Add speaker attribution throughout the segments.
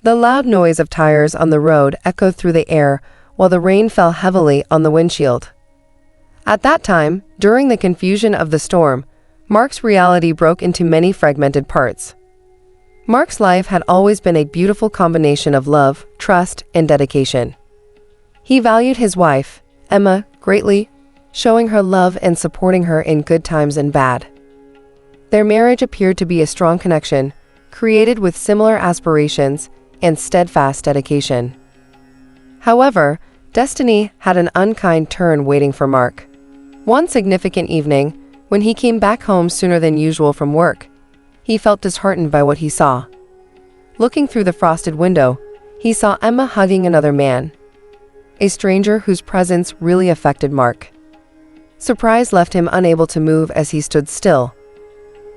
Speaker 1: The loud noise of tires on the road echoed through the air while the rain fell heavily on the windshield. At that time, during the confusion of the storm, Mark's reality broke into many fragmented parts. Mark's life had always been a beautiful combination of love, trust, and dedication. He valued his wife, Emma, greatly, showing her love and supporting her in good times and bad. Their marriage appeared to be a strong connection, created with similar aspirations and steadfast dedication. However, destiny had an unkind turn waiting for Mark. One significant evening, when he came back home sooner than usual from work, he felt disheartened by what he saw. Looking through the frosted window, he saw Emma hugging another man, a stranger whose presence really affected Mark. Surprise left him unable to move as he stood still,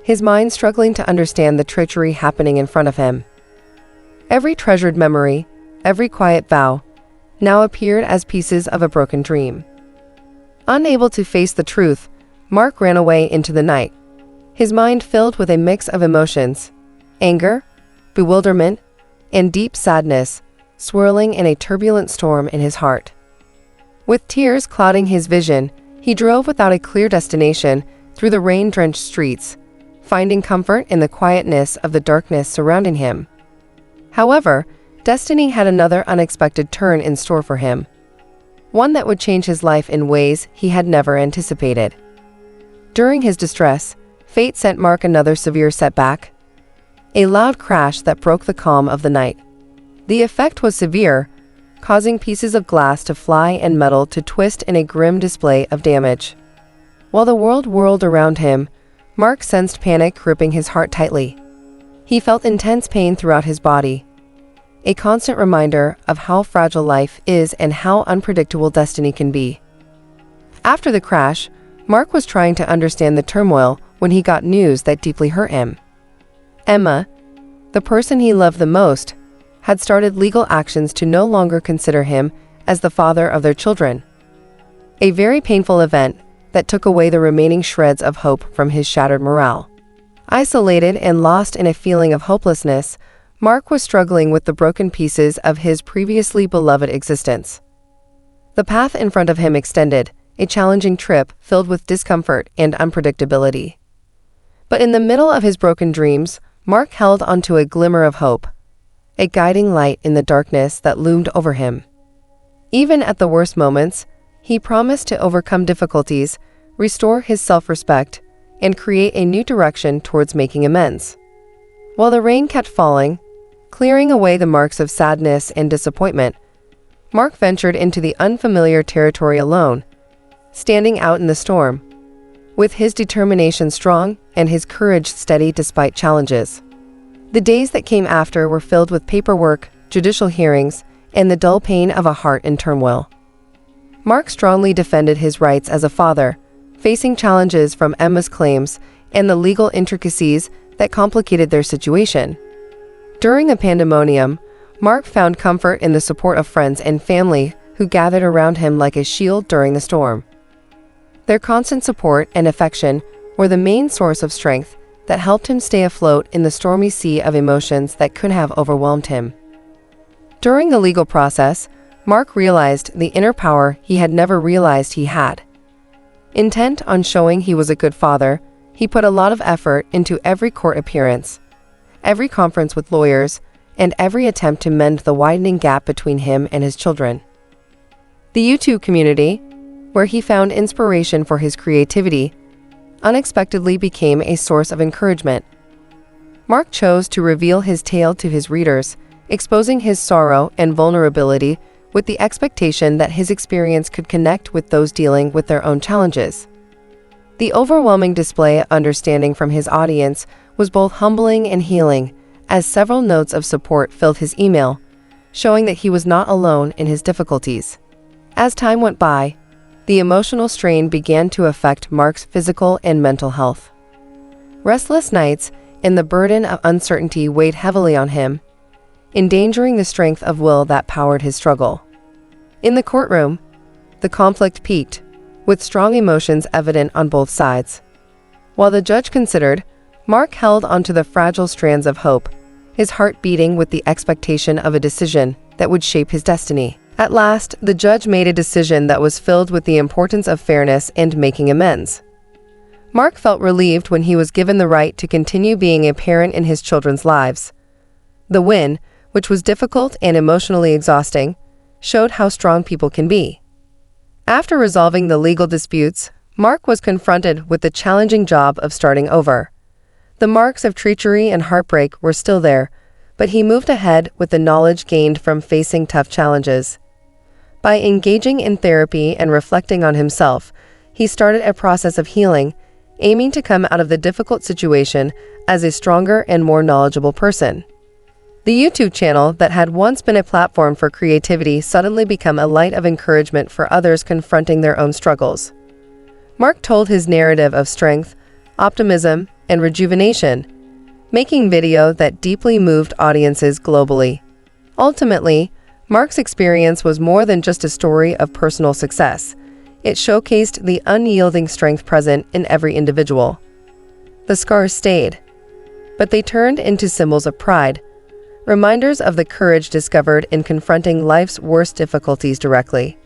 Speaker 1: his mind struggling to understand the treachery happening in front of him. Every treasured memory, every quiet vow, now appeared as pieces of a broken dream. Unable to face the truth, Mark ran away into the night, his mind filled with a mix of emotions, anger, bewilderment, and deep sadness, swirling in a turbulent storm in his heart. With tears clouding his vision, he drove without a clear destination through the rain-drenched streets, finding comfort in the quietness of the darkness surrounding him. However, destiny had another unexpected turn in store for him, one that would change his life in ways he had never anticipated. During his distress, fate sent Mark another severe setback, a loud crash that broke the calm of the night. The effect was severe, causing pieces of glass to fly and metal to twist in a grim display of damage. While the world whirled around him, Mark sensed panic gripping his heart tightly. He felt intense pain throughout his body, a constant reminder of how fragile life is and how unpredictable destiny can be. After the crash, Mark was trying to understand the turmoil when he got news that deeply hurt him. Emma, the person he loved the most, had started legal actions to no longer consider him as the father of their children. A very painful event that took away the remaining shreds of hope from his shattered morale. Isolated and lost in a feeling of hopelessness, Mark was struggling with the broken pieces of his previously beloved existence. The path in front of him extended, a challenging trip filled with discomfort and unpredictability. But in the middle of his broken dreams, Mark held onto a glimmer of hope, a guiding light in the darkness that loomed over him. Even at the worst moments, he promised to overcome difficulties, restore his self-respect, and create a new direction towards making amends. While the rain kept falling, clearing away the marks of sadness and disappointment, Mark ventured into the unfamiliar territory alone, standing out in the storm, with his determination strong and his courage steady despite challenges. The days that came after were filled with paperwork, judicial hearings, and the dull pain of a heart in turmoil. Mark strongly defended his rights as a father, facing challenges from Emma's claims and the legal intricacies that complicated their situation. During the pandemonium, Mark found comfort in the support of friends and family who gathered around him like a shield during the storm. Their constant support and affection were the main source of strength that helped him stay afloat in the stormy sea of emotions that could have overwhelmed him. During the legal process, Mark realized the inner power he had never realized he had. Intent on showing he was a good father, he put a lot of effort into every court appearance, every conference with lawyers, and every attempt to mend the widening gap between him and his children. The YouTube community, where he found inspiration for his creativity, unexpectedly became a source of encouragement. Mark chose to reveal his tale to his readers, exposing his sorrow and vulnerability with the expectation that his experience could connect with those dealing with their own challenges. The overwhelming display of understanding from his audience was both humbling and healing, as several notes of support filled his email, showing that he was not alone in his difficulties. As time went by, the emotional strain began to affect Mark's physical and mental health. Restless nights and the burden of uncertainty weighed heavily on him, endangering the strength of will that powered his struggle. In the courtroom, the conflict peaked, with strong emotions evident on both sides. While the judge considered, Mark held onto the fragile strands of hope, his heart beating with the expectation of a decision that would shape his destiny. At last, the judge made a decision that was filled with the importance of fairness and making amends. Mark felt relieved when he was given the right to continue being a parent in his children's lives. The win, which was difficult and emotionally exhausting, showed how strong people can be. After resolving the legal disputes, Mark was confronted with the challenging job of starting over. The marks of treachery and heartbreak were still there, but he moved ahead with the knowledge gained from facing tough challenges. By engaging in therapy and reflecting on himself, he started a process of healing, aiming to come out of the difficult situation as a stronger and more knowledgeable person. The YouTube channel that had once been a platform for creativity suddenly became a light of encouragement for others confronting their own struggles. Mark told his narrative of strength, optimism, and rejuvenation, making video that deeply moved audiences globally. Ultimately, Mark's experience was more than just a story of personal success. It showcased the unyielding strength present in every individual. The scars stayed, but they turned into symbols of pride, reminders of the courage discovered in confronting life's worst difficulties directly.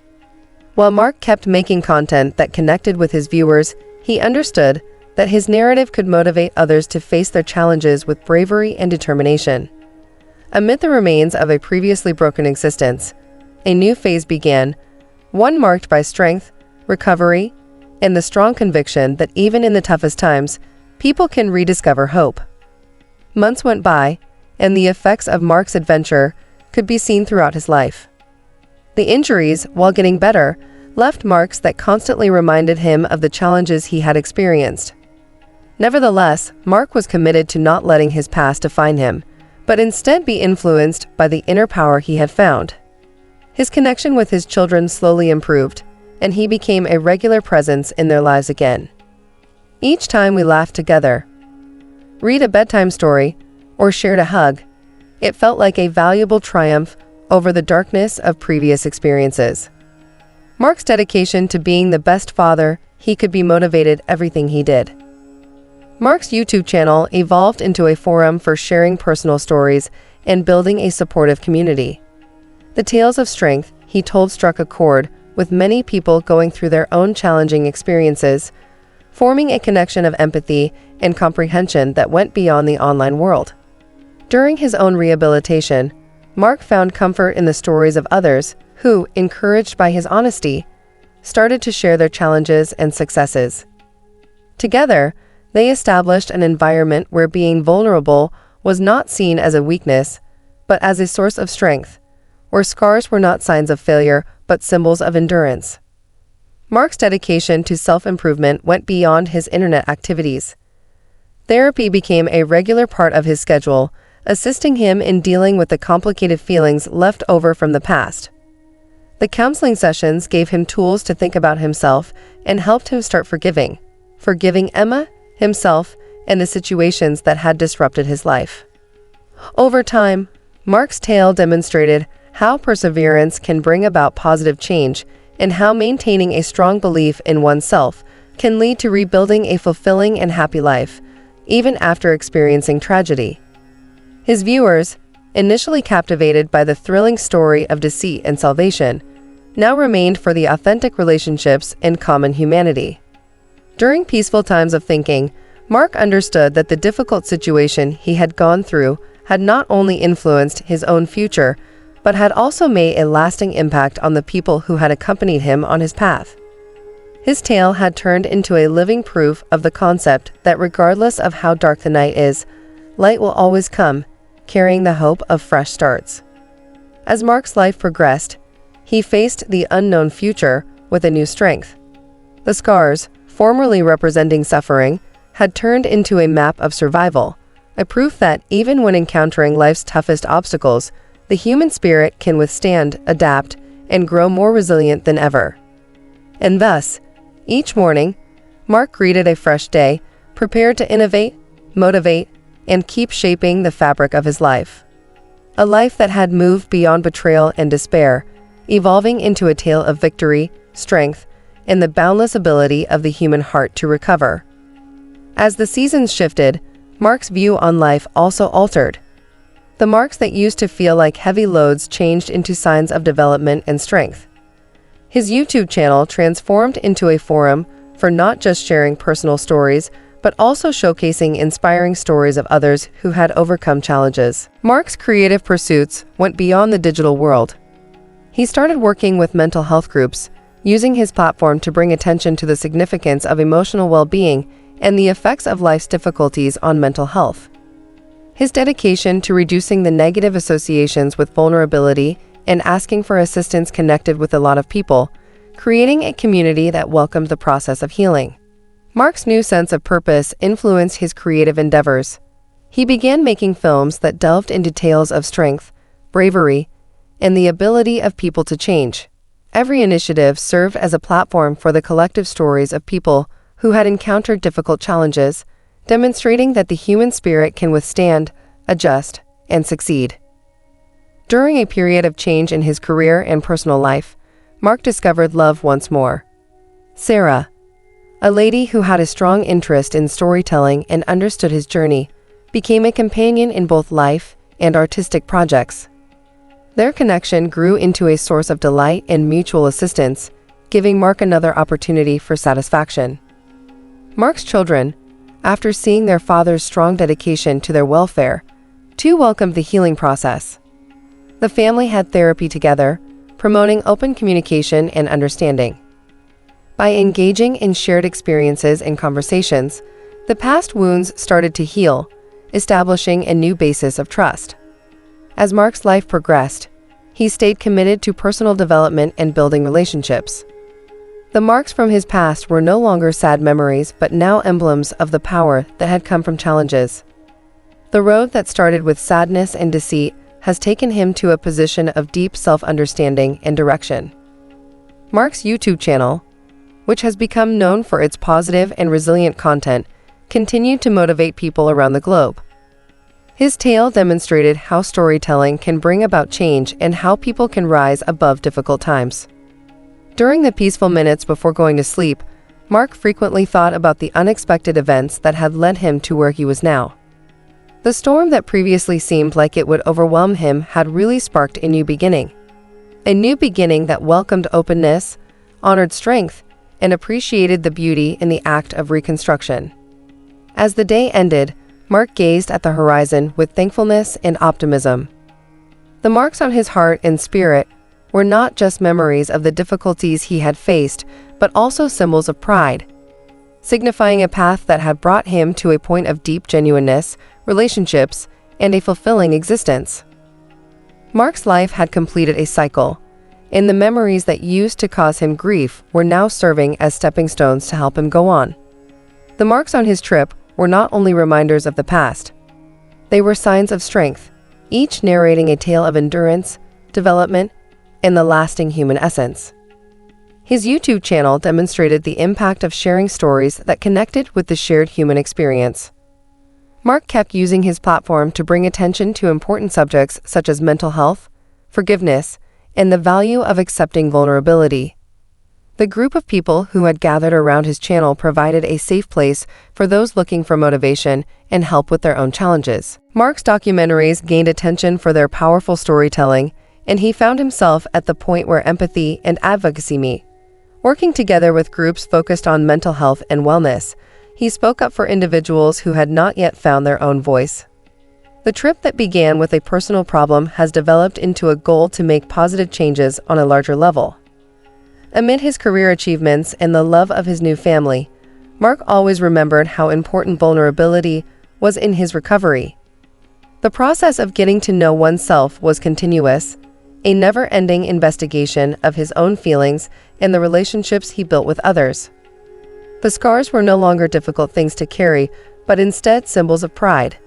Speaker 1: While Mark kept making content that connected with his viewers, he understood that his narrative could motivate others to face their challenges with bravery and determination. Amid the remains of a previously broken existence, a new phase began, one marked by strength, recovery, and the strong conviction that even in the toughest times, people can rediscover hope. Months went by, and the effects of Mark's adventure could be seen throughout his life. The injuries, while getting better, left marks that constantly reminded him of the challenges he had experienced. Nevertheless, Mark was committed to not letting his past define him, but instead be influenced by the inner power he had found. His connection with his children slowly improved, and he became a regular presence in their lives again. Each time we laughed together, read a bedtime story, or shared a hug, it felt like a valuable triumph over the darkness of previous experiences. Mark's dedication to being the best father he could be motivated everything he did. Mark's YouTube channel evolved into a forum for sharing personal stories and building a supportive community. The tales of strength he told struck a chord with many people going through their own challenging experiences, forming a connection of empathy and comprehension that went beyond the online world. During his own rehabilitation, Mark found comfort in the stories of others who, encouraged by his honesty, started to share their challenges and successes. Together, they established an environment where being vulnerable was not seen as a weakness, but as a source of strength, where scars were not signs of failure, but symbols of endurance. Mark's dedication to self-improvement went beyond his internet activities. Therapy became a regular part of his schedule, assisting him in dealing with the complicated feelings left over from the past. The counseling sessions gave him tools to think about himself and helped him start forgiving Emma, himself, and the situations that had disrupted his life. Over time, Mark's tale demonstrated how perseverance can bring about positive change and how maintaining a strong belief in oneself can lead to rebuilding a fulfilling and happy life, even after experiencing tragedy. His viewers, initially captivated by the thrilling story of deceit and salvation, now remained for the authentic relationships and common humanity. During peaceful times of thinking, Mark understood that the difficult situation he had gone through had not only influenced his own future, but had also made a lasting impact on the people who had accompanied him on his path. His tale had turned into a living proof of the concept that regardless of how dark the night is, light will always come, carrying the hope of fresh starts. As Mark's life progressed, he faced the unknown future with a new strength. The scars, formerly representing suffering, had turned into a map of survival, a proof that even when encountering life's toughest obstacles, the human spirit can withstand, adapt, and grow more resilient than ever. And thus, each morning, Mark greeted a fresh day, prepared to innovate, motivate, and keep shaping the fabric of his life. A life that had moved beyond betrayal and despair, evolving into a tale of victory, strength, and the boundless ability of the human heart to recover. As the seasons shifted, Mark's view on life also altered. The marks that used to feel like heavy loads changed into signs of development and strength. His YouTube channel transformed into a forum for not just sharing personal stories, but also showcasing inspiring stories of others who had overcome challenges. Mark's creative pursuits went beyond the digital world. He started working with mental health groups, using his platform to bring attention to the significance of emotional well-being and the effects of life's difficulties on mental health. His dedication to reducing the negative associations with vulnerability and asking for assistance connected with a lot of people, creating a community that welcomed the process of healing. Mark's new sense of purpose influenced his creative endeavors. He began making films that delved into tales of strength, bravery, and the ability of people to change. Every initiative served as a platform for the collective stories of people who had encountered difficult challenges, demonstrating that the human spirit can withstand, adjust, and succeed. During a period of change in his career and personal life, Mark discovered love once more. Sarah, a lady who had a strong interest in storytelling and understood his journey, became a companion in both life and artistic projects. Their connection grew into a source of delight and mutual assistance, giving Mark another opportunity for satisfaction. Mark's children, after seeing their father's strong dedication to their welfare, too welcomed the healing process. The family had therapy together, promoting open communication and understanding. By engaging in shared experiences and conversations, the past wounds started to heal, establishing a new basis of trust. As Mark's life progressed, he stayed committed to personal development and building relationships. The marks from his past were no longer sad memories, but now emblems of the power that had come from challenges. The road that started with sadness and deceit has taken him to a position of deep self-understanding and direction. Mark's YouTube channel, which has become known for its positive and resilient content, continued to motivate people around the globe. His tale demonstrated how storytelling can bring about change and how people can rise above difficult times. During the peaceful minutes before going to sleep, Mark frequently thought about the unexpected events that had led him to where he was now. The storm that previously seemed like it would overwhelm him had really sparked a new beginning. A new beginning that welcomed openness, honored strength, and appreciated the beauty in the act of reconstruction. As the day ended, Mark gazed at the horizon with thankfulness and optimism. The marks on his heart and spirit were not just memories of the difficulties he had faced, but also symbols of pride, signifying a path that had brought him to a point of deep genuineness, relationships, and a fulfilling existence. Mark's life had completed a cycle, and the memories that used to cause him grief were now serving as stepping stones to help him go on. The marks on his trip were not only reminders of the past. They were signs of strength, each narrating a tale of endurance, development, and the lasting human essence. His YouTube channel demonstrated the impact of sharing stories that connected with the shared human experience. Mark kept using his platform to bring attention to important subjects such as mental health, forgiveness, and the value of accepting vulnerability. The group of people who had gathered around his channel provided a safe place for those looking for motivation and help with their own challenges. Mark's documentaries gained attention for their powerful storytelling, and he found himself at the point where empathy and advocacy meet. Working together with groups focused on mental health and wellness, he spoke up for individuals who had not yet found their own voice. The trip that began with a personal problem has developed into a goal to make positive changes on a larger level. Amid his career achievements and the love of his new family, Mark always remembered how important vulnerability was in his recovery. The process of getting to know oneself was continuous, a never-ending investigation of his own feelings and the relationships he built with others. The scars were no longer difficult things to carry, but instead symbols of pride,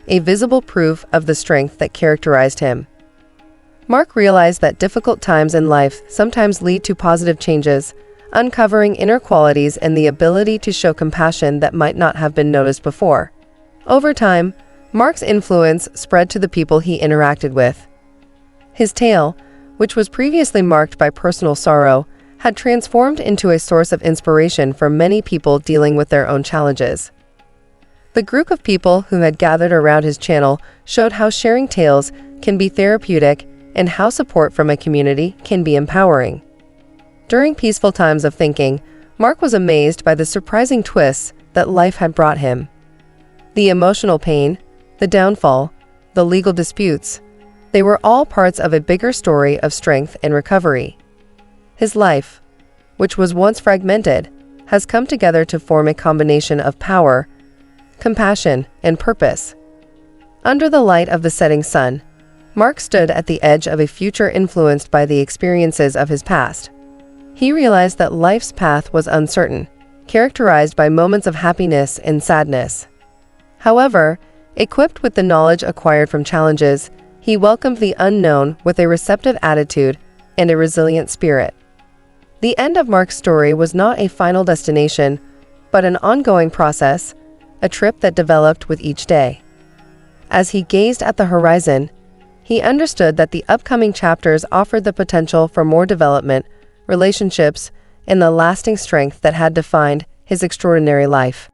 Speaker 1: a visible proof of the strength that characterized him. Mark realized that difficult times in life sometimes lead to positive changes, uncovering inner qualities and the ability to show compassion that might not have been noticed before. Over time, Mark's influence spread to the people he interacted with. His tale, which was previously marked by personal sorrow, had transformed into a source of inspiration for many people dealing with their own challenges. The group of people who had gathered around his channel showed how sharing tales can be therapeutic and how support from a community can be empowering. During peaceful times of thinking, Mark was amazed by the surprising twists that life had brought him. The emotional pain, the downfall, the legal disputes, they were all parts of a bigger story of strength and recovery. His life, which was once fragmented, has come together to form a combination of power, compassion, and purpose. Under the light of the setting sun, Mark stood at the edge of a future influenced by the experiences of his past. He realized that life's path was uncertain, characterized by moments of happiness and sadness. However, equipped with the knowledge acquired from challenges, he welcomed the unknown with a receptive attitude and a resilient spirit. The end of Mark's story was not a final destination, but an ongoing process, a trip that developed with each day. As he gazed at the horizon, he understood that the upcoming chapters offered the potential for more development, relationships, and the lasting strength that had defined his extraordinary life.